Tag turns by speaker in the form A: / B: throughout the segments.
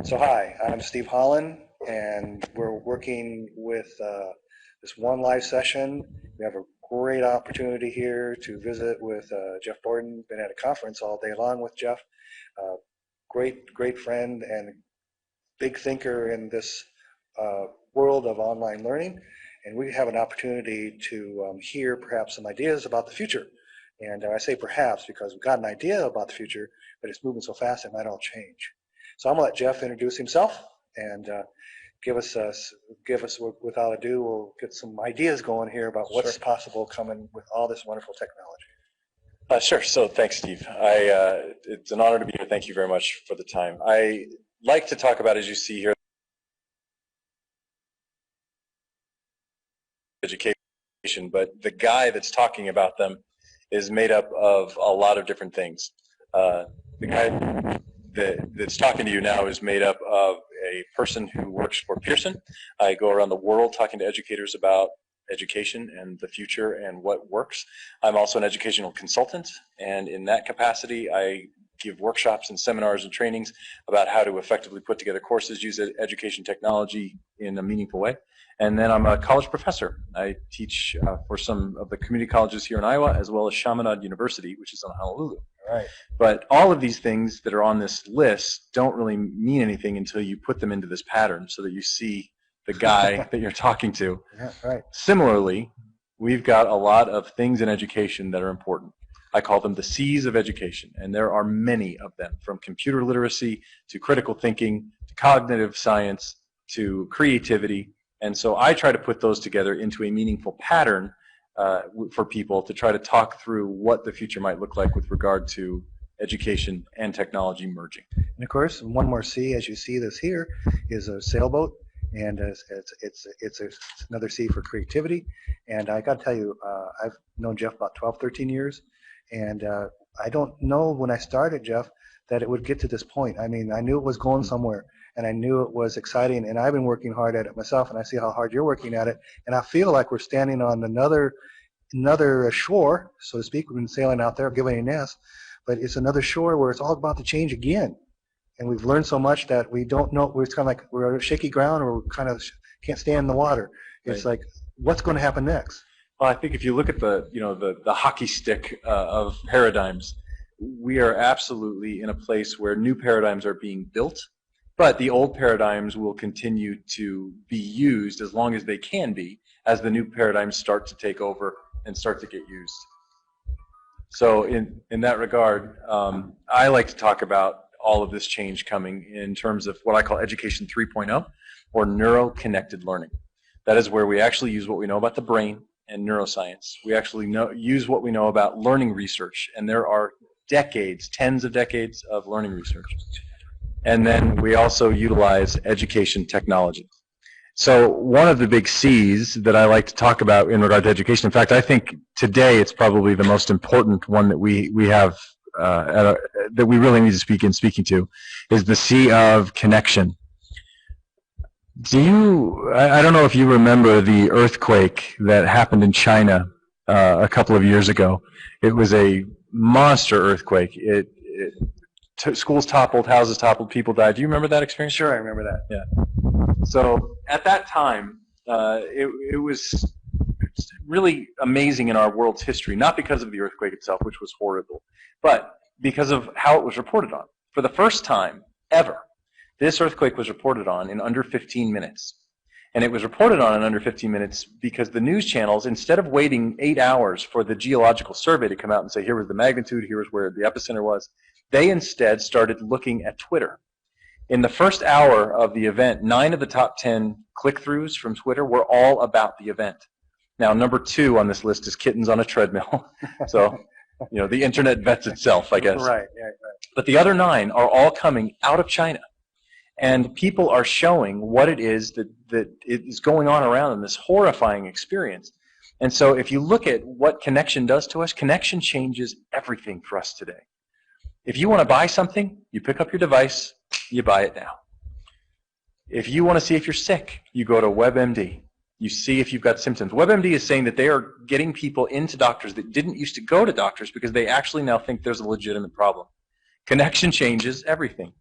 A: So hi, I'm Steve Holland, and we're working with this one live session. We have a great opportunity here to visit with Jeff Borden. Been at a conference all day long with Jeff. Uh, great friend and big thinker in this world of online learning. And we have an opportunity to hear perhaps some ideas about the future. And I say perhaps because we've got an idea about the future, but it's moving so fast it might all change. So I'm going to let Jeff introduce himself and give us, without ado, we'll get some ideas going here about what's possible coming with all this wonderful technology.
B: Sure. So thanks, Steve. It's an honor to be here. Thank you very much for the time. I like to talk about, as you see here, education, but the guy that's talking about them is made up of a lot of different things. The guy that's talking to you now is made up of a person who works for Pearson. I go around the world talking to educators about education and the future and what works. I'm also an educational consultant, and in that capacity I give workshops and seminars and trainings about how to effectively put together courses, use education technology in a meaningful way. And then I'm a college professor. I teach for some of the community colleges here in Iowa, as well as Chaminade University, which is in Honolulu.
A: Right.
B: But all of these things that are on this list don't really mean anything until you put them into this pattern so that you see the guy that you're talking to.
A: Yeah, right.
B: Similarly, we've got a lot of things in education that are important. I call them the C's of education, and there are many of them, from computer literacy to critical thinking to cognitive science to creativity. And so I try to put those together into a meaningful pattern for people to try to talk through what the future might look like with regard to education and technology merging.
A: And of course, one more C, as you see this here, is a sailboat. And it's another C for creativity. And I got to tell you, I've known Jeff about 12, 13 years. And I don't know when I started, Jeff, that it would get to this point. I mean, I knew it was going somewhere, and I knew it was exciting, and I've been working hard at it myself, and I see how hard you're working at it, and I feel like we're standing on another shore, so to speak. We've been sailing out there, giving a nest, but it's another shore where it's all about to change again. And we've learned so much that we don't know. We're kind of like we're on shaky ground, or we kind of can't stay in the water. It's
B: Right.
A: like, what's going to happen next?
B: Well, I think if you look at the hockey stick of paradigms, we are absolutely in a place where new paradigms are being built, but the old paradigms will continue to be used as long as they can be, as the new paradigms start to take over and start to get used. So in that regard, I like to talk about all of this change coming in terms of what I call Education 3.0, or neuro-connected learning. That is where we actually use what we know about the brain and neuroscience. We actually use what we know about learning research, and there are decades, tens of decades of learning research. And then we also utilize education technology. So one of the big C's that I like to talk about in regard to education, in fact, I think today it's probably the most important one that we have that we really need to speaking to, is the C of connection. I don't know if you remember the earthquake that happened in China a couple of years ago. It was a monster earthquake. Schools toppled, houses toppled, people died. Do you remember that experience?
A: Sure, I remember that.
B: Yeah. So at that time, it was really amazing in our world's history, not because of the earthquake itself, which was horrible, but because of how it was reported on. For the first time ever, this earthquake was reported on in under 15 minutes. And it was reported on in under 15 minutes because the news channels, instead of waiting 8 hours for the geological survey to come out and say, here was the magnitude, here was where the epicenter was, they instead started looking at Twitter. In the first hour of the event, 9 of the top 10 click-throughs from Twitter were all about the event. Now, number 2 on this list is kittens on a treadmill. So, the internet vets itself, I guess.
A: Right.
B: But the other 9 are all coming out of China. And people are showing what it is that is going on around them, this horrifying experience. And so if you look at what connection does to us, connection changes everything for us today. If you want to buy something, you pick up your device, you buy it now. If you want to see if you're sick, you go to WebMD. You see if you've got symptoms. WebMD is saying that they are getting people into doctors that didn't used to go to doctors because they actually now think there's a legitimate problem. Connection changes everything.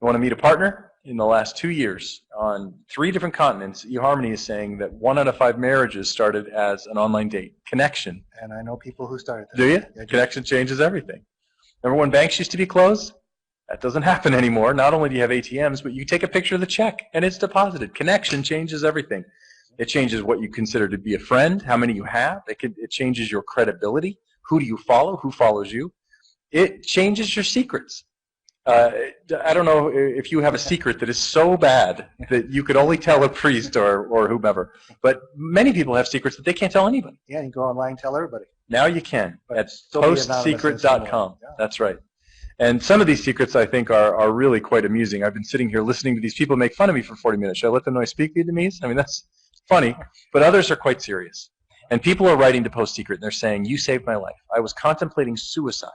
B: You want to meet a partner? In the last 2 years, on 3 different continents, eHarmony is saying that 1 out of 5 marriages started as an online date. Connection.
A: And I know people who started that.
B: Do you?
A: Yeah,
B: Connection changes everything. Remember when banks used to be closed? That doesn't happen anymore. Not only do you have ATMs, but you take a picture of the check and it's deposited. Connection changes everything. It changes what you consider to be a friend, how many you have. It changes your credibility. Who do you follow? Who follows you? It changes your secrets. I don't know if you have a secret that is so bad that you could only tell a priest or whomever, but many people have secrets that they can't tell anybody.
A: Yeah, you go online and tell everybody.
B: Now you can
A: But
B: at
A: still be anonymous
B: postsecret.com.
A: Yeah.
B: That's right. And some of these secrets, I think, are really quite amusing. I've been sitting here listening to these people make fun of me for 40 minutes. Should I let them know I speak Vietnamese? I mean, that's funny, but others are quite serious. And people are writing to Post Secret, and they're saying, you saved my life. I was contemplating suicide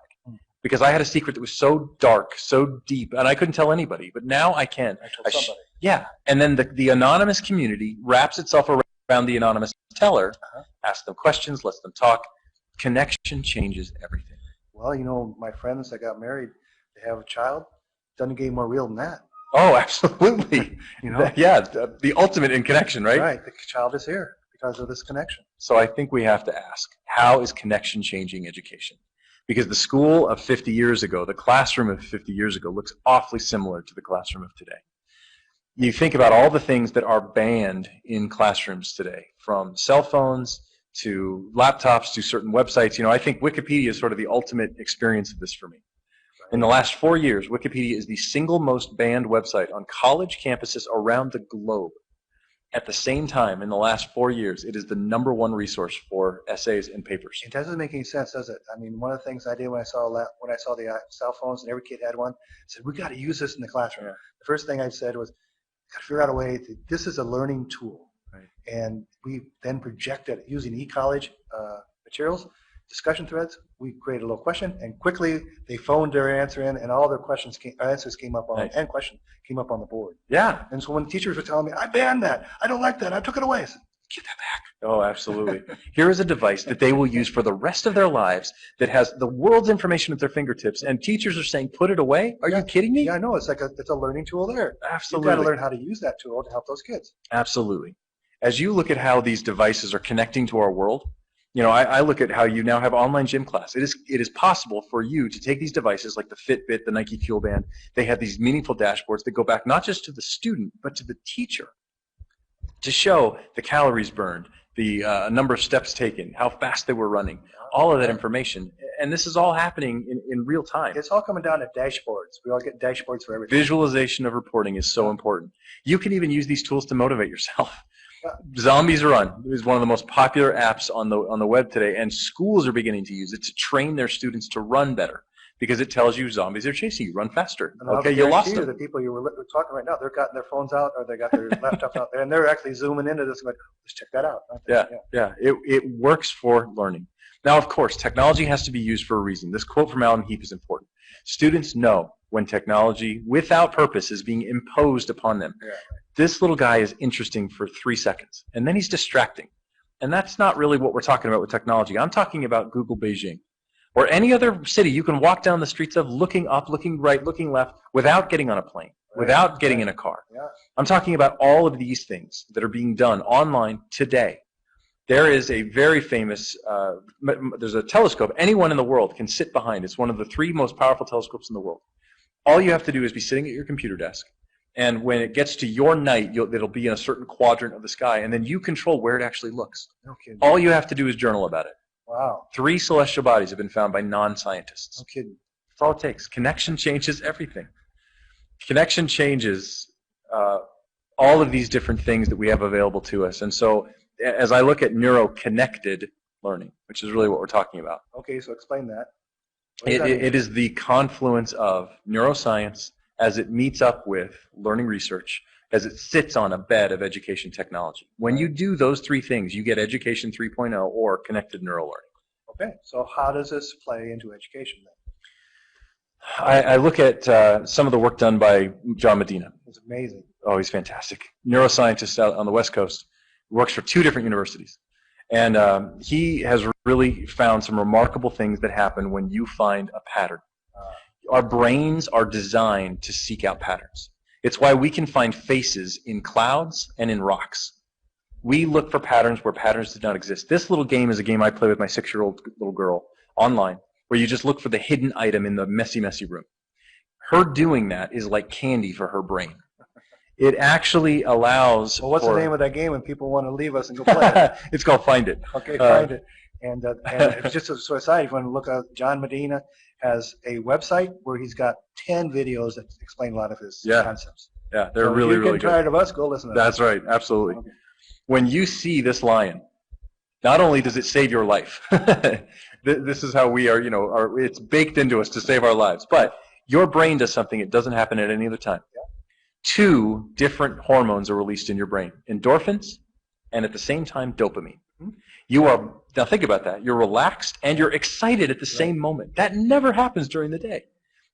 B: because I had a secret that was so dark, so deep, and I couldn't tell anybody. But now I can.
A: I told somebody.
B: Yeah. And then the anonymous community wraps itself around the anonymous teller, asks them questions, lets them talk. Connection changes everything.
A: Well, you know, my friends that got married, they have a child. Doesn't get any more real than that.
B: Oh, absolutely.
A: You know?
B: Yeah, the ultimate in connection, right?
A: Right. The child is here because of this connection.
B: So I think we have to ask, how is connection changing education? Because the school of 50 years ago, the classroom of 50 years ago, looks awfully similar to the classroom of today. You think about all the things that are banned in classrooms today, from cell phones to laptops to certain websites. You know, I think Wikipedia is sort of the ultimate experience of this for me. In the last 4 years, Wikipedia is the single most banned website on college campuses around the globe. At the same time, in the last 4 years, it is the #1 resource for essays and papers.
A: It doesn't make any sense, does it? I mean, one of the things I did when I saw the cell phones and every kid had one, I said, we got to use this in the classroom.
B: Yeah.
A: The first thing I said was, got to figure out a way to, this is a learning tool.
B: Right.
A: And we then projected using e-college materials, discussion threads. We created a little question, and quickly they phoned their answer in, and all their answers came up on,
B: Nice.
A: and question came up on the board.
B: Yeah.
A: And so when teachers were telling me, I banned that, I don't like that, I took it away, I said, get that back.
B: Oh, absolutely. Here is a device that they will use for the rest of their lives that has the world's information at their fingertips, and teachers are saying, put it away? Are you kidding me?
A: Yeah, I know. It's a learning tool there.
B: Absolutely.
A: You've got to learn how to use that tool to help those kids.
B: Absolutely. As you look at how these devices are connecting to our world, you know, I look at how you now have online gym class. It is possible for you to take these devices like the Fitbit, the Nike Fuel Band. They have these meaningful dashboards that go back not just to the student, but to the teacher to show the calories burned, the number of steps taken, how fast they were running, all of that information. And this is all happening in real time.
A: It's all coming down to dashboards. We all get dashboards for everything.
B: Visualization of reporting is so important. You can even use these tools to motivate yourself. Zombies Run is one of the most popular apps on the web today, and schools are beginning to use it to train their students to run better because it tells you zombies are chasing you. Run faster.
A: And
B: Okay, you lost
A: you
B: them.
A: the people you were talking right now, they're got their phones out or they got their laptops out there, and they're actually zooming into this and going, let's check that out.
B: Yeah. It works for learning. Now, of course, technology has to be used for a reason. This quote from Alan Heap is important. Students know when technology, without purpose, is being imposed upon them.
A: Yeah.
B: This little guy is interesting for 3 seconds, and then he's distracting. And that's not really what we're talking about with technology. I'm talking about Google Beijing, or any other city you can walk down the streets of looking up, looking right, looking left, without getting on a plane, without getting in a car.
A: Yeah.
B: I'm talking about all of these things that are being done online today. There is a very famous, there's a telescope anyone in the world can sit behind. It's one of the 3 most powerful telescopes in the world. All you have to do is be sitting at your computer desk, and when it gets to your night, it'll be in a certain quadrant of the sky, and then you control where it actually looks.
A: No kidding.
B: All you have to do is journal about it.
A: Wow.
B: 3 celestial bodies have been found by non-scientists.
A: No kidding.
B: That's all it takes. Connection changes everything. Connection changes all of these different things that we have available to us. And so as I look at neuro-connected learning, which is really what we're talking about,
A: Okay, so explain that. What does that mean?
B: it is the confluence of neuroscience as it meets up with learning research, as it sits on a bed of education technology. When you do those 3 things, you get Education 3.0 or connected neural learning.
A: Okay, so how does this play into education then?
B: I look at some of the work done by John Medina.
A: It's amazing.
B: Oh, he's fantastic. Neuroscientist out on the West Coast. Works for 2 different universities. And he has really found some remarkable things that happen when you find a pattern. Our brains are designed to seek out patterns. It's why we can find faces in clouds and in rocks. We look for patterns where patterns did not exist. This little game is a game I play with my 6-year-old little girl online, where you just look for the hidden item in the messy, messy room. Her doing that is like candy for her brain. It actually allows.
A: Well, what's the name of that game when people want to leave us and go play it?
B: It's called Find It.
A: Okay, find it. And it's just a sort of side, if you want to look at, John Medina has a website where he's got 10 videos that explain a lot of his concepts.
B: Yeah, they're
A: So
B: really,
A: if
B: really
A: you're
B: good.
A: tired of us, go listen to
B: That's right, absolutely.
A: Okay.
B: When you see this lion, not only does it save your life, this is how we are, it's baked into us to save our lives, but your brain does something it doesn't happen at any other time.
A: Yeah.
B: 2 different hormones are released in your brain, endorphins, and at the same time, dopamine. Now think about that. You're relaxed and you're excited at the same moment. That never happens during the day.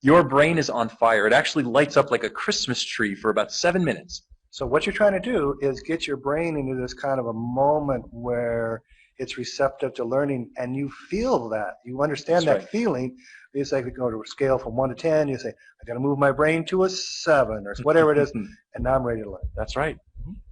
B: Your brain is on fire. It actually lights up like a Christmas tree for about 7 minutes.
A: So what you're trying to do is get your brain into this kind of a moment where it's receptive to learning, and you feel that. You understand
B: That's
A: that
B: right.
A: feeling. It's like we go to a scale from 1 to 10. You say, I got to move my brain to a 7 or whatever it is, and now I'm ready to learn.
B: That's right.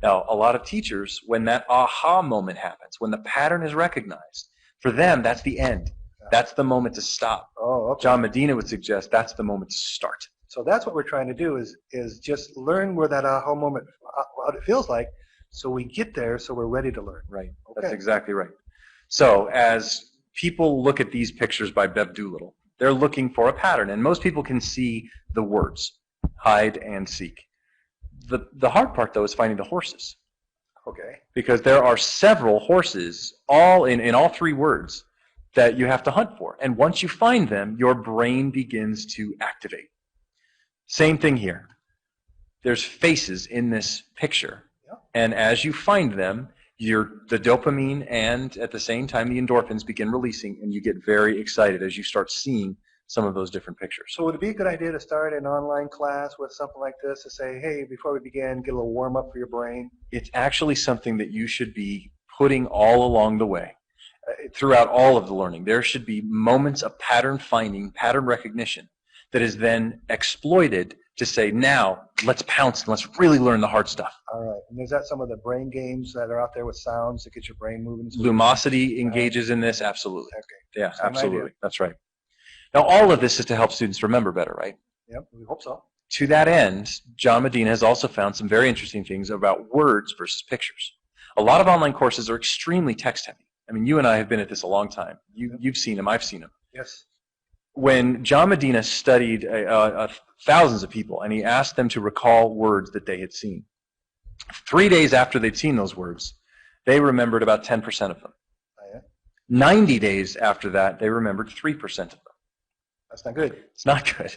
B: Now, a lot of teachers, when that aha moment happens, when the pattern is recognized, for them, that's the end. That's the moment to stop.
A: Oh, okay.
B: John Medina would suggest that's the moment to start.
A: So that's what we're trying to do is just learn where that aha moment, what it feels like, so we get there, so we're ready to learn.
B: Right.
A: Okay.
B: That's exactly right. So as people look at these pictures by Bev Doolittle, they're looking for a pattern, and most people can see the words, hide and seek. The hard part, though, is finding the horses.
A: Okay.
B: Because there are several horses, all in all 3 words, that you have to hunt for. And once you find them, your brain begins to activate. Same thing here. There's faces in this picture.
A: Yeah.
B: And as you find them, the dopamine and at the same time the endorphins begin releasing, and you get very excited as you start seeing some of those different pictures.
A: So would it be a good idea to start an online class with something like this to say, hey, before we begin, get a little warm up for your brain?
B: It's actually something that you should be putting all along the way. Throughout all of the learning, there should be moments of pattern finding, pattern recognition that is then exploited to say, now let's pounce and let's really learn the hard stuff.
A: All right. And is that some of the brain games that are out there with sounds to get your brain moving?
B: Lumosity engages in this, absolutely.
A: Okay.
B: Yeah,
A: Same
B: absolutely.
A: idea.
B: That's right. Now, all of this is to help students remember better, right?
A: Yep, we hope so.
B: To that end, John Medina has also found some very interesting things about words versus pictures. A lot of online courses are extremely text-heavy. I mean, you and I have been at this a long time. You've seen them. I've seen them.
A: Yes.
B: When John Medina studied thousands of people and he asked them to recall words that they had seen, 3 days after they'd seen those words, they remembered about 10% of them.
A: Oh, yeah?
B: 90 days after that, they remembered 3% of them.
A: That's not good.
B: It's not good.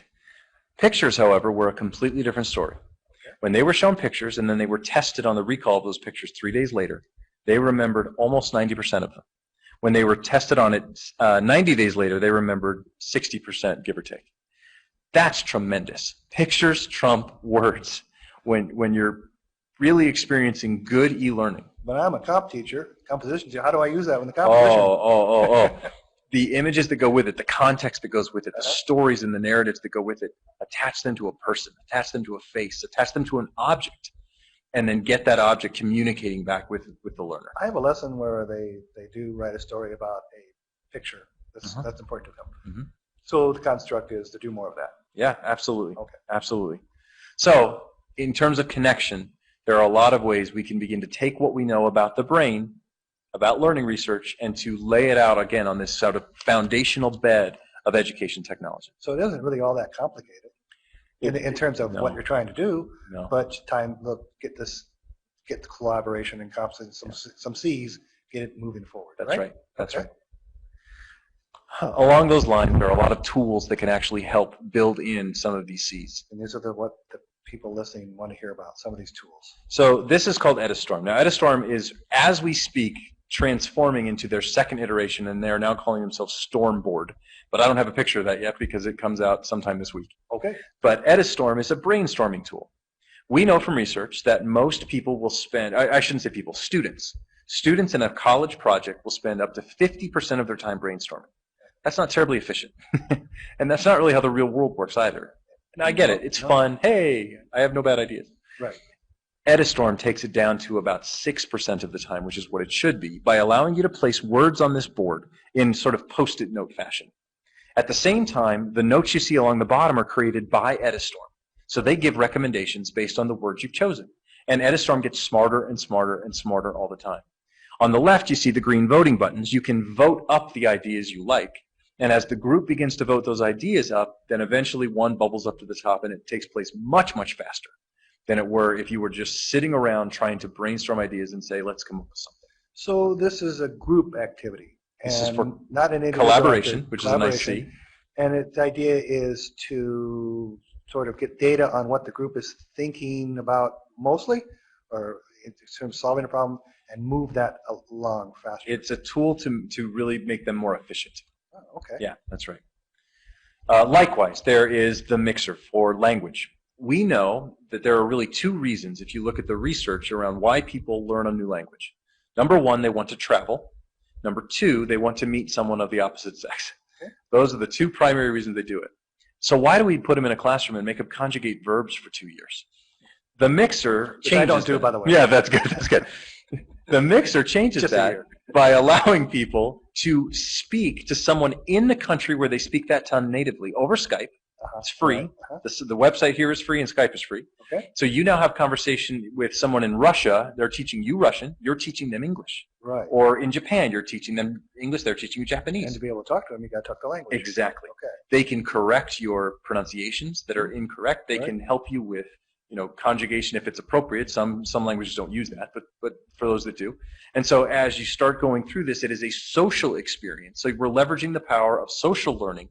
B: Pictures, however, were a completely different story.
A: Okay.
B: When they were shown pictures and then they were tested on the recall of those pictures 3 days later, they remembered almost 90% of them. When they were tested on it 90 days later, they remembered 60%, give or take. That's tremendous. Pictures trump words when you're really experiencing good e-learning.
A: But I'm a comp teacher, composition teacher. How do I use that in the composition?
B: Oh. The images that go with it, the context that goes with it, the stories and the narratives that go with it, attach them to a person, attach them to a face, attach them to an object, and then get that object communicating back with the learner.
A: I have a lesson where they do write a story about a picture. That's important to them.
B: Mm-hmm.
A: So the construct is to do more of that.
B: Yeah, absolutely.
A: Okay.
B: Absolutely. So in terms of connection, there are a lot of ways we can begin to take what we know about the brain, about learning research, and to lay it out again on this sort of foundational bed of education technology.
A: So it isn't really all that complicated in terms of what you're trying to do, but get the collaboration and some C's, get it moving forward.
B: That's right. That's right. Along those lines, there are a lot of tools that can actually help build in some of these C's.
A: And these are what the people listening want to hear about, some of these tools.
B: So this is called Edistorm. Now, Edistorm is, as we speak, transforming into their second iteration, and they're now calling themselves Stormboard. But I don't have a picture of that yet because it comes out sometime this week.
A: Okay.
B: But Edistorm is a brainstorming tool. We know from research that most people will spend, I shouldn't say people, students in a college project will spend up to 50% of their time brainstorming. That's not terribly efficient. And that's not really how the real world works either. And I get it. It's
A: No.
B: fun. Hey, I have no bad ideas.
A: Right.
B: Edistorm takes it down to about 6% of the time, which is what it should be, by allowing you to place words on this board in sort of post-it note fashion. At the same time, the notes you see along the bottom are created by Edistorm. So they give recommendations based on the words you've chosen. And Edistorm gets smarter and smarter and smarter all the time. On the left, you see the green voting buttons. You can vote up the ideas you like. And as the group begins to vote those ideas up, then eventually one bubbles up to the top, and it takes place much, much faster than it were if you were just sitting around trying to brainstorm ideas and say, let's come up with something.
A: So this is a group activity.
B: This is
A: and
B: for
A: not an individual
B: collaboration,
A: activity.
B: which is a nice C.
A: And the idea is to sort of get data on what the group is thinking about mostly, or in terms of solving a problem, and move that along faster.
B: It's a tool to really make them more efficient.
A: Oh, okay.
B: Yeah, that's right. Likewise, there is the mixer for language. We know that there are really two reasons, if you look at the research around why people learn a new language. Number one, they want to travel. Number two, they want to meet someone of the opposite sex. Okay. Those are the two primary reasons they do it. So why do we put them in a classroom and make them conjugate verbs for 2 years? The mixer changes.
A: I don't do, by the way.
B: Yeah, that's good. That's good. The mixer changes that by allowing people to speak to someone in the country where they speak that tongue natively over Skype. It's free. The website here is free and Skype is free.
A: Okay.
B: So you now have conversation with someone in Russia. They're teaching you Russian. You're teaching them English.
A: Right.
B: Or in Japan, you're teaching them English. They're teaching you Japanese.
A: And to be able to talk to them, you got to talk the language.
B: Exactly.
A: Okay.
B: They can correct your pronunciations that are incorrect. They can help you with, conjugation if it's appropriate. Some languages don't use that, but for those that do. And so as you start going through this, it is a social experience. So we're leveraging the power of social learning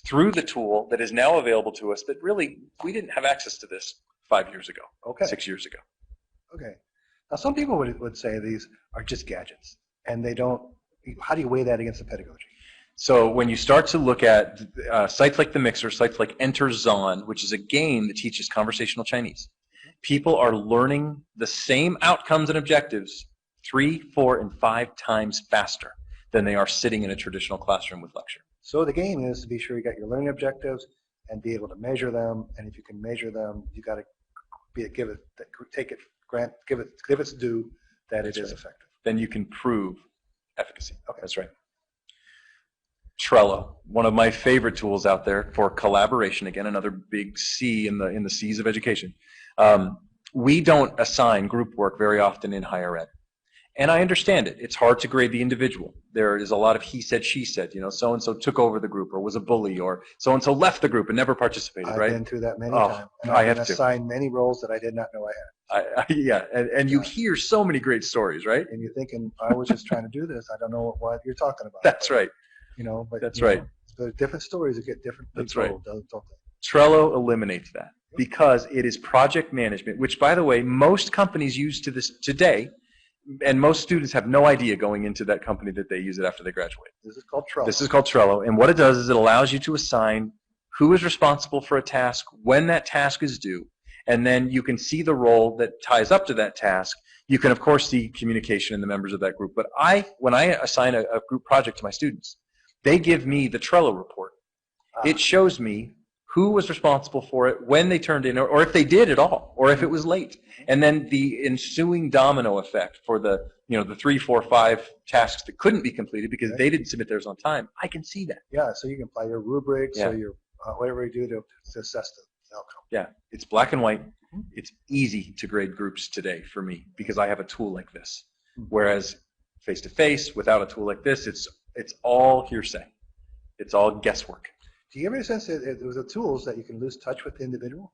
B: through the tool that is now available to us that really, we didn't have access to this 5 years ago, 6 years ago.
A: Okay. Now, some people would say these are just gadgets, and they don't, how do you weigh that against the pedagogy?
B: So when you start to look at sites like the Mixer, sites like Enter Zon, which is a game that teaches conversational Chinese, people are learning the same outcomes and objectives 3, 4, and 5 times faster than they are sitting in a traditional classroom with lecture.
A: So the game is to be sure you got your learning objectives and be able to measure them. And if you can measure them, you got to give its due that it is effective.
B: Then you can prove efficacy.
A: Okay.
B: That's right. Trello, one of my favorite tools out there for collaboration. Again, another big C in the C's of education. We don't assign group work very often in higher ed. And I understand it. It's hard to grade the individual. There is a lot of he said, she said. So-and-so took over the group or was a bully, or so-and-so left the group and never participated, right?
A: I've been through that many times. And
B: I
A: I've
B: have
A: been assigned many roles that I did not know I had.
B: Yeah, and you hear so many great stories, right?
A: And you're thinking, I was just trying to do this. I don't know what you're talking about.
B: That's right.
A: But
B: that's right.
A: The different stories that get different people.
B: That's right.
A: Don't they?
B: Trello eliminates that because it is project management, which, by the way, most companies use to this today. And most students have no idea going into that company that they use it after they graduate.
A: This is called Trello.
B: This is called Trello. And what it does is it allows you to assign who is responsible for a task, when that task is due, and then you can see the role that ties up to that task. You can, of course, see communication in the members of that group. But when I assign a group project to my students, they give me the Trello report. It shows me who was responsible for it, when they turned in, or if they did at all, or if it was late. And then the ensuing domino effect for the 3, 4, 5 tasks that couldn't be completed because they didn't submit theirs on time. I can see that.
A: Yeah, so you can apply your rubrics or your whatever you do to assess the outcome.
B: Yeah, it's black and white. It's easy to grade groups today for me because I have a tool like this. Whereas face-to-face, without a tool like this, it's all hearsay. It's all guesswork.
A: Do you ever sense that it was the tools that you can lose touch with the individual?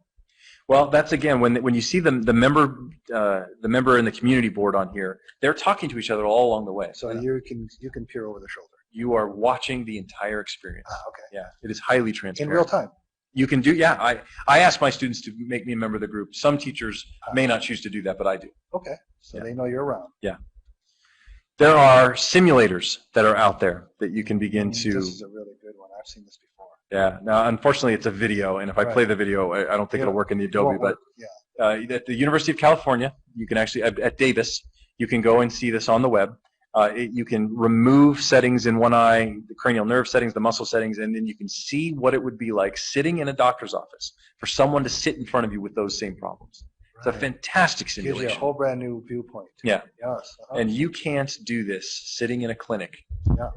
B: Well, that's again when you see the member in the community board on here, they're talking to each other all along the way.
A: So you can peer over the shoulder.
B: You are watching the entire experience.
A: Okay.
B: Yeah, it is highly transparent.
A: In real time.
B: You can do. Yeah, I ask my students to make me a member of the group. Some teachers may not choose to do that, but I do.
A: Okay. So they know you're around.
B: Yeah. There are simulators that are out there that you can begin to.
A: This is a really good one. I've seen this before.
B: Yeah. Now, unfortunately, it's a video, and if I play the video, I don't think it'll work in the Adobe. But at the University of California, you can actually at Davis, you can go and see this on the web. You can remove settings in one eye, the cranial nerve settings, the muscle settings, and then you can see what it would be like sitting in a doctor's office for someone to sit in front of you with those same problems. It's a fantastic
A: Gives
B: simulation.
A: you a whole brand new viewpoint.
B: Yeah.
A: Yes.
B: And you can't do this sitting in a clinic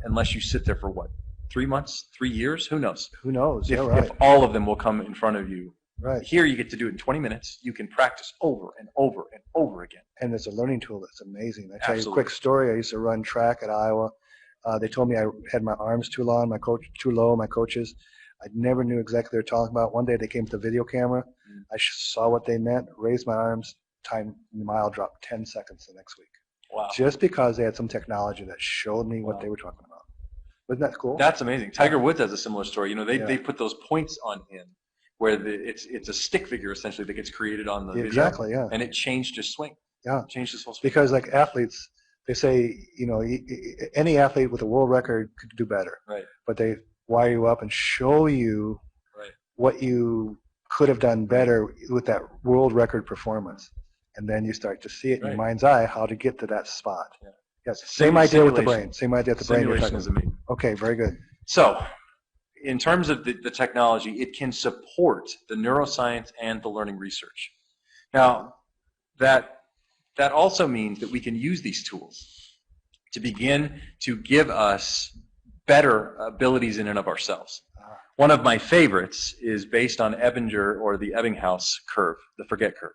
B: unless you sit there for what? 3 months? 3 years? Who knows?
A: Who knows?
B: If all of them will come in front of you.
A: Right.
B: Here you get to do it in 20 minutes. You can practice over and over and over again.
A: And it's a learning tool that's amazing. I tell you a
B: Absolutely.
A: quick story. I used to run track at Iowa. They told me I had my arms too long, my coach too low, my coaches. I never knew exactly what they were talking about. One day they came with a video camera. I saw what they meant, raised my arms, time mile dropped 10 seconds the next week.
B: Wow.
A: Just because they had some technology that showed me what they were talking about. Wasn't that cool?
B: That's amazing. Tiger Woods has a similar story. You know, they put those points on him where it's a stick figure essentially that gets created on the video.
A: Exactly, yeah.
B: And it changed his swing.
A: Yeah.
B: Changed his whole swing.
A: Because like athletes, they say, you know, any athlete with a world record could do better.
B: Right.
A: But they wire you up and show you what you could have done better with that world record performance. And then you start to see it in your mind's eye how to get to that spot. Yeah. Yes. Same idea with the brain. Same idea with the brain.
B: Simulation is amazing.
A: Okay, very good.
B: So, in terms of the technology, it can support the neuroscience and the learning research. Now, that also means that we can use these tools to begin to give us better abilities in and of ourselves. One of my favorites is based on Ebinger or the Ebbinghaus curve, the forget curve.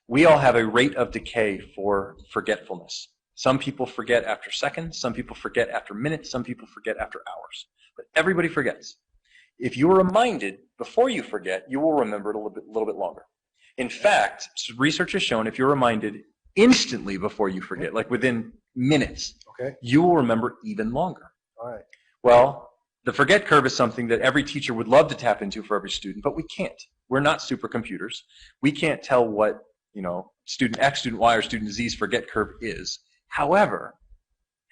B: We all have a rate of decay for forgetfulness. Some people forget after seconds, some people forget after minutes, some people forget after hours. But everybody forgets. If you are reminded before you forget, you will remember it a little bit longer. In fact, research has shown if you're reminded instantly before you forget, like within minutes, you will remember even longer.
A: All right.
B: Well, the forget curve is something that every teacher would love to tap into for every student, but we can't. We're not supercomputers. We can't tell what, you know, student X, student Y, or student Z's forget curve is. However,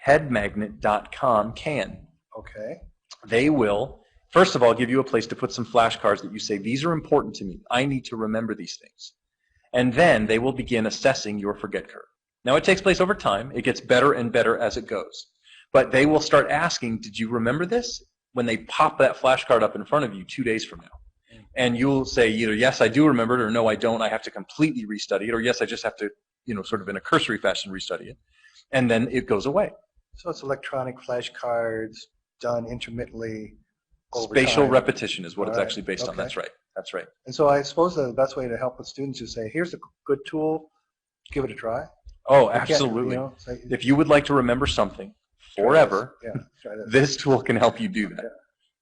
B: headmagnet.com can.
A: Okay.
B: They will, first of all, give you a place to put some flashcards that you say, these are important to me. I need to remember these things. And then they will begin assessing your forget curve. Now, it takes place over time. It gets better and better as it goes. But they will start asking, did you remember this? When they pop that flashcard up in front of you 2 days from now. And you'll say either, yes, I do remember it, or no, I don't. I have to completely restudy it, or yes, I just have to, you know, sort of in a cursory fashion restudy it. And then it goes away.
A: So it's electronic flashcards done intermittently over
B: Spatial
A: time.
B: repetition is what it's actually based on. That's right. That's right.
A: And so I suppose the best way to help with students is say, here's a good tool, give it a try.
B: Oh, absolutely. You know, if you would like to remember something forever,
A: try
B: this tool can help you do that.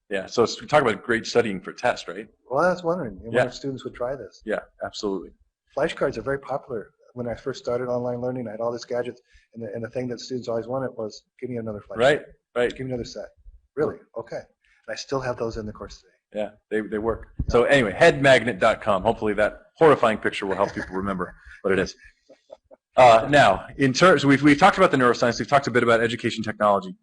B: Yeah, so we talk about great studying for tests, right?
A: Well, I was wondering if students would try this.
B: Yeah, absolutely.
A: Flashcards are very popular. When I first started online learning, I had all these gadgets, and the thing that students always wanted was, give me another flashcard.
B: Right.
A: Give me another set. Really? Okay. And I still have those in the course today.
B: Yeah, they work. So anyway, headmagnet.com. Hopefully that horrifying picture will help people remember what it is. Now, in terms, we've talked about the neuroscience. We've talked a bit about education technology.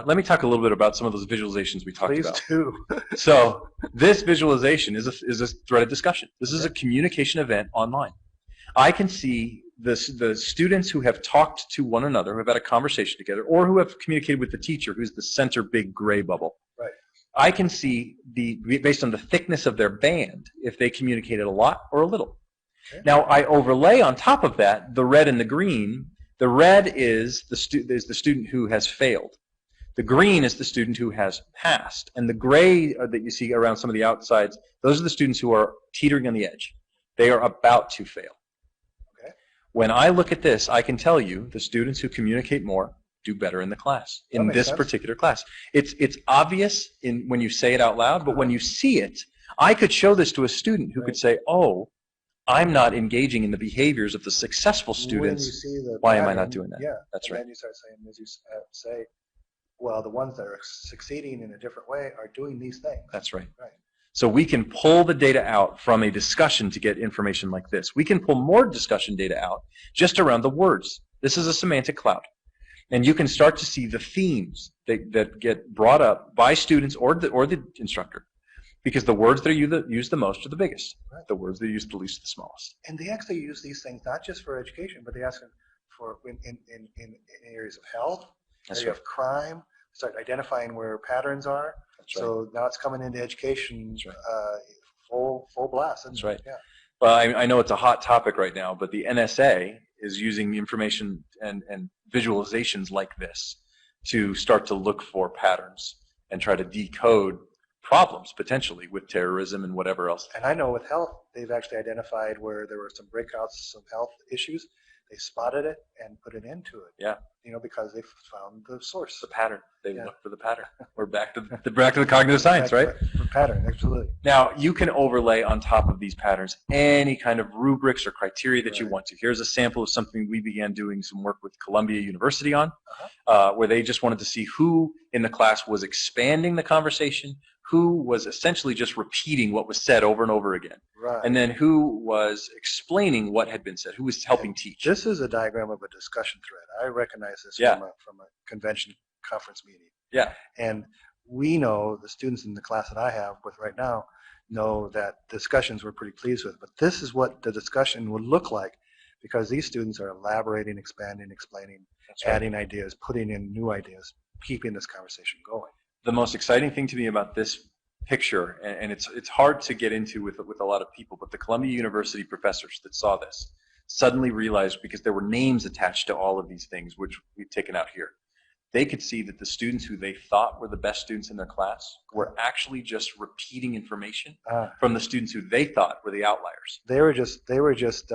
B: Let me talk a little bit about some of those visualizations we talked about.
A: Please do.
B: So this visualization is a threaded discussion. This is a communication event online. I can see the students who have talked to one another, who have had a conversation together, or who have communicated with the teacher, who's the center big gray bubble. Right. I can see based on the thickness of their band, if they communicated a lot or a little. Okay. Now I overlay on top of that the red and the green. The red is the student who has failed. The green is the student who has passed. And the gray that you see around some of the outsides, those are the students who are teetering on the edge. They are about to fail. Okay. When I look at this, I can tell you the students who communicate more do better in the class, in this particular class. It's obvious when you say it out loud, but when you see it, I could show this to a student who could say, oh, I'm not engaging in the behaviors of the successful students. Why am I not doing that?
A: Yeah,
B: that's right.
A: And then you start saying, as you say, well, the ones that are succeeding in a different way are doing these things.
B: That's right. Right. So we can pull the data out from a discussion to get information like this. We can pull more discussion data out just around the words. This is a semantic cloud. And you can start to see the themes that get brought up by students or the instructor. Because the words that are used the most are the biggest. Right. The words that are used the least are the smallest.
A: And they actually use these things not just for education, but they ask them for in areas of health,
B: That's
A: area
B: right.
A: of crime, start identifying where patterns are.
B: That's right.
A: So now it's coming into education
B: That's right.
A: full blast.
B: That's right.
A: Yeah.
B: Well, I know it's a hot topic right now, but the NSA is using information and visualizations like this to start to look for patterns and try to decode problems potentially with terrorism and whatever else.
A: And I know with health, they've actually identified where there were some breakouts, some health issues. They spotted it and put an end to it.
B: Yeah.
A: Because they found the source.
B: The pattern. They
A: Yeah.
B: look for the pattern. We're back to the cognitive science, right?
A: The pattern, absolutely.
B: Now, you can overlay on top of these patterns any kind of rubrics or criteria that you want to. Here's a sample of something we began doing some work with Columbia University on, where they just wanted to see who in the class was expanding the conversation, who was essentially just repeating what was said over and over again, and then who was explaining what had been said, who was helping teach.
A: This is a diagram of a discussion thread. I recognize this from a convention conference meeting.
B: Yeah.
A: And we know, the students in the class that I have with right now know that discussions we're pretty pleased with. But this is what the discussion would look like, because these students are elaborating, expanding, explaining, adding ideas, putting in new ideas, keeping this conversation going.
B: The most exciting thing to me about this picture, and it's hard to get into with a lot of people, but the Columbia University professors that saw this suddenly realized, because there were names attached to all of these things, which we've taken out here, they could see that the students who they thought were the best students in their class were actually just repeating information from the students who they thought were the outliers.
A: They were just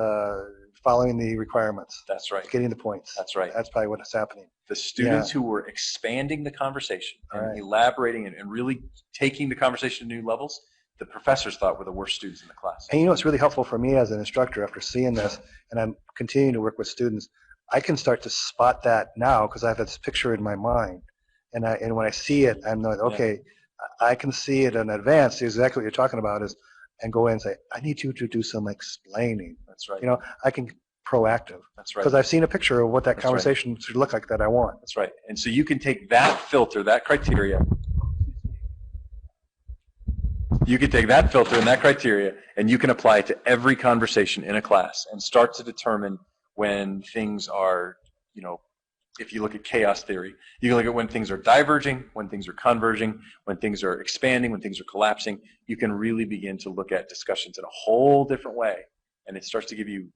A: following the requirements.
B: That's right.
A: Getting the points.
B: That's right.
A: That's probably what's happening.
B: The students who were expanding the conversation and elaborating and really taking the conversation to new levels, the professors thought were the worst students in the class.
A: And it's really helpful for me as an instructor after seeing this, and I'm continuing to work with students. I can start to spot that now because I have this picture in my mind, and when I see it, I'm like, okay, I can see it in advance. See exactly what you're talking about and go in and say, I need you to do some explaining.
B: That's right.
A: I can proactive.
B: That's right.
A: Because I've seen a picture of what that conversation should look like that I want.
B: That's right. And so you can take that filter, that criteria. You can take that filter and that criteria, and you can apply it to every conversation in a class and start to determine when things are, if you look at chaos theory, you can look at when things are diverging, when things are converging, when things are expanding, when things are collapsing. You can really begin to look at discussions in a whole different way, and it starts to give you,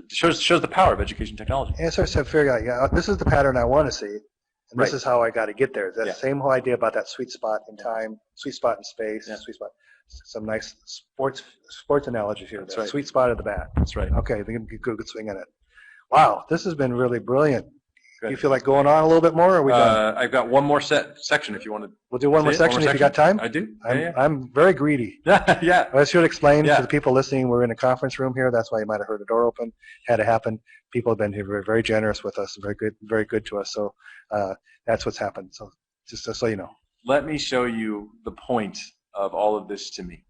B: shows the power of education technology.
A: And it starts to figure out, this is the pattern I want to see, and this is how I got to get there. That same whole idea about that sweet spot in time, sweet spot in space, sweet spot. Some nice sports analogies here. That's right. Sweet spot at the bat.
B: That's right.
A: Okay, they can get good swing in it. Wow, this has been really brilliant.
B: Good.
A: Do you feel like going on a little bit more, or are we done?
B: I've got one more section if you want to.
A: We'll do one more section if you got time.
B: I do.
A: I'm very greedy.
B: Yeah.
A: I should explain to the people listening, we're in a conference room here. That's why you might have heard a door open. Had to happen. People have been here very, very generous with us, very good to us. So that's what's happened. So just so you know.
B: Let me show you the point of all of this to me.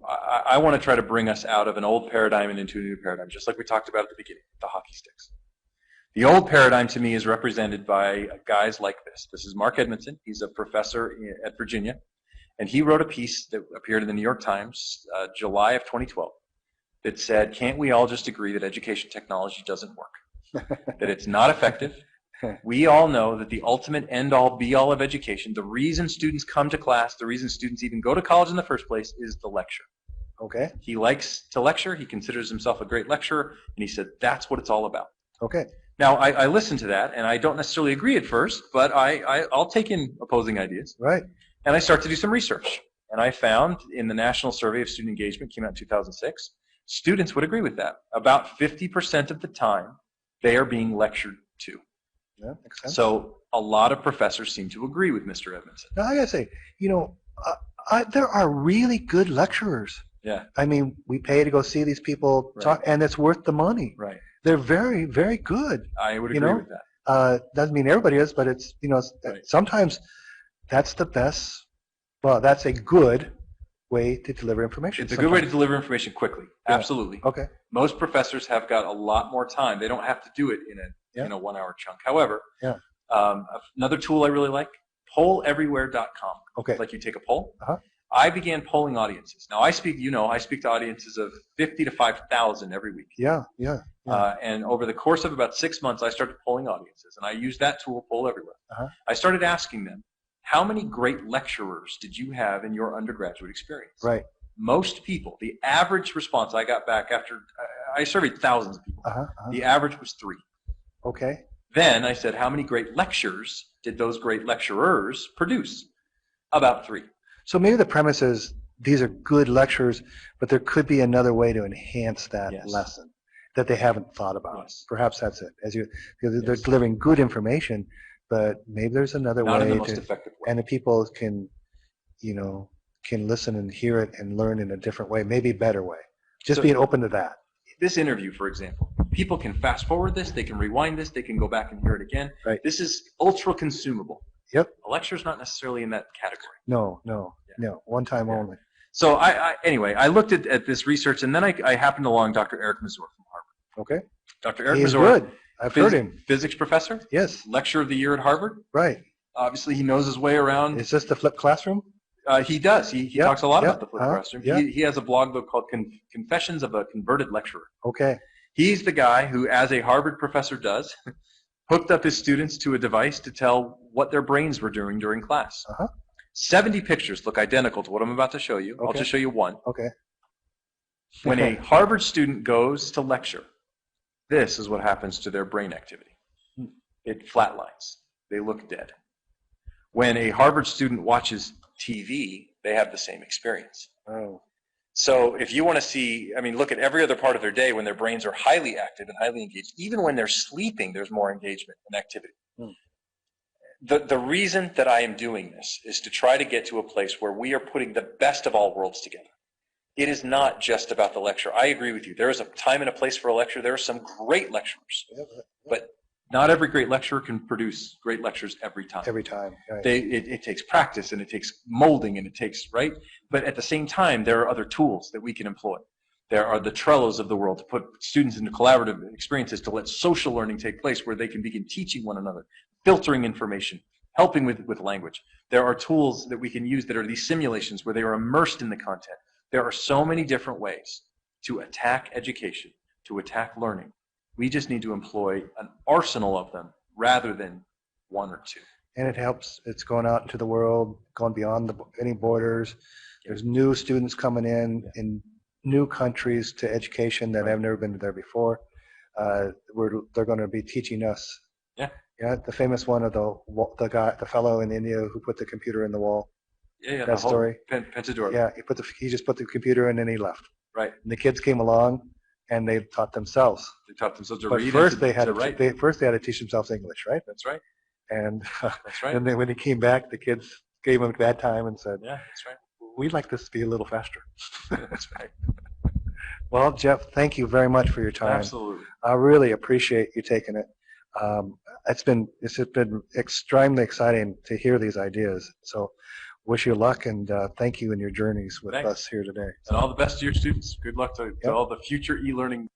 B: I want to try to bring us out of an old paradigm and into a new paradigm, just like we talked about at the beginning, the hockey sticks. The old paradigm to me is represented by guys like this. This is Mark Edmondson. He's a professor at Virginia, and he wrote a piece that appeared in the New York Times, July of 2012, that said, can't we all just agree that education technology doesn't work, that it's not effective? We all know that the ultimate end-all, be-all of education, the reason students come to class, the reason students even go to college in the first place, is the lecture.
A: Okay.
B: He likes to lecture. He considers himself a great lecturer, and he said that's what it's all about.
A: Okay.
B: Now, I listen to that, and I don't necessarily agree at first, but I'll take in opposing ideas.
A: Right.
B: And I start to do some research. And I found in the National Survey of Student Engagement, came out in 2006, students would agree with that. About 50% of the time, they are being lectured to.
A: Yeah, makes sense.
B: So a lot of professors seem to agree with Mr. Edmondson.
A: Now, I got to say, there are really good lecturers.
B: Yeah.
A: I mean, we pay to go see these people talk, and it's worth the money.
B: Right.
A: They're very, very good.
B: I would agree with that.
A: Doesn't mean everybody is, but it's, sometimes that's the best, that's a good way to deliver information.
B: It's a good way to deliver information quickly.
A: Yeah.
B: Absolutely.
A: Okay.
B: Most professors have got a lot more time. They don't have to do it in a 1 hour chunk. However, another tool I really like, polleverywhere.com.
A: Okay.
B: Like you take a poll, I began polling audiences. Now I speak to audiences of 50 to 5,000 every week.
A: Yeah, yeah. Yeah.
B: And over the course of about 6 months, I started polling audiences, and I used that tool, Poll Everywhere.
A: Uh-huh.
B: I started asking them, how many great lecturers did you have in your undergraduate experience?
A: Right.
B: Most people, the average response I got back after I surveyed thousands of people, the average was 3.
A: Okay.
B: Then I said, how many great lectures did those great lecturers produce? About 3.
A: So maybe the premise is these are good lectures, but there could be another way to enhance that
B: Yes.
A: lesson that they haven't thought about.
B: Yes.
A: Perhaps that's it. Because they're delivering good information, but maybe there's another
B: Not
A: way
B: in the most effective way.
A: and the people can listen and hear it and learn in a different way, maybe a better way. Just being open to that.
B: This interview, for example, people can fast forward this, they can rewind this, they can go back and hear it again.
A: Right.
B: This is ultra consumable.
A: Yep.
B: A lecture's not necessarily in that category.
A: No. One time only.
B: So anyway, I looked at this research, and then I happened along Dr. Eric Mazur from Harvard.
A: Okay.
B: Dr. Eric
A: He's
B: Mazur,
A: good. I've heard him.
B: Physics professor,
A: Yes.
B: lecturer of the year at Harvard.
A: Right.
B: Obviously, he knows his way around.
A: Is this the flipped classroom?
B: He does. He talks a lot about the flipped classroom.
A: Yeah.
B: He has a blog though called Confessions of a Converted Lecturer.
A: Okay.
B: He's the guy who, as a Harvard professor does, hooked up his students to a device to tell what their brains were doing during class. 70 pictures look identical to what I'm about to show you.
A: Okay.
B: I'll just show you one.
A: Okay.
B: When a Harvard student goes to lecture, this is what happens to their brain activity. It flatlines. They look dead. When a Harvard student watches TV, they have the same experience.
A: Oh.
B: So if you want to see, look at every other part of their day when their brains are highly active and highly engaged. Even when they're sleeping, there's more engagement and activity. The reason that I am doing this is to try to get to a place where we are putting the best of all worlds together. It is not just about the lecture. I agree with you. There is a time and a place for a lecture. There are some great lecturers, but not every great lecturer can produce great lectures every time.
A: Every time. Right.
B: It takes practice, and it takes molding, and it takes, right? But at the same time, there are other tools that we can employ. There are the Trellos of the world to put students into collaborative experiences to let social learning take place where they can begin teaching one another, filtering information, helping with language. There are tools that we can use that are these simulations where they are immersed in the content. There are so many different ways to attack education, to attack learning. We just need to employ an arsenal of them rather than one or two.
A: And it helps. It's going out into the world, going beyond any borders. There's new students coming in new countries to education that have never been there before. They're going to be teaching us.
B: Yeah.
A: Yeah. The famous one of the fellow in India who put the computer in the wall.
B: Yeah.
A: That story.
B: Pentadora.
A: Yeah. He just put the computer in and he left.
B: Right.
A: And the kids came along and they taught themselves.
B: They taught themselves to
A: But
B: read.
A: first
B: they had
A: to teach themselves English, right?
B: That's right.
A: And
B: That's right.
A: and then when he came back, the kids gave him a bad time and said,
B: "Yeah, that's right.
A: We'd like this to be a little faster."
B: That's right.
A: Well, Jeff, thank you very much for your time.
B: Absolutely.
A: I really appreciate you taking it. It's been extremely exciting to hear these ideas. So, wish you luck and thank you in your journeys with us here today.
B: And all the best to your students. Good luck to all the future e-learning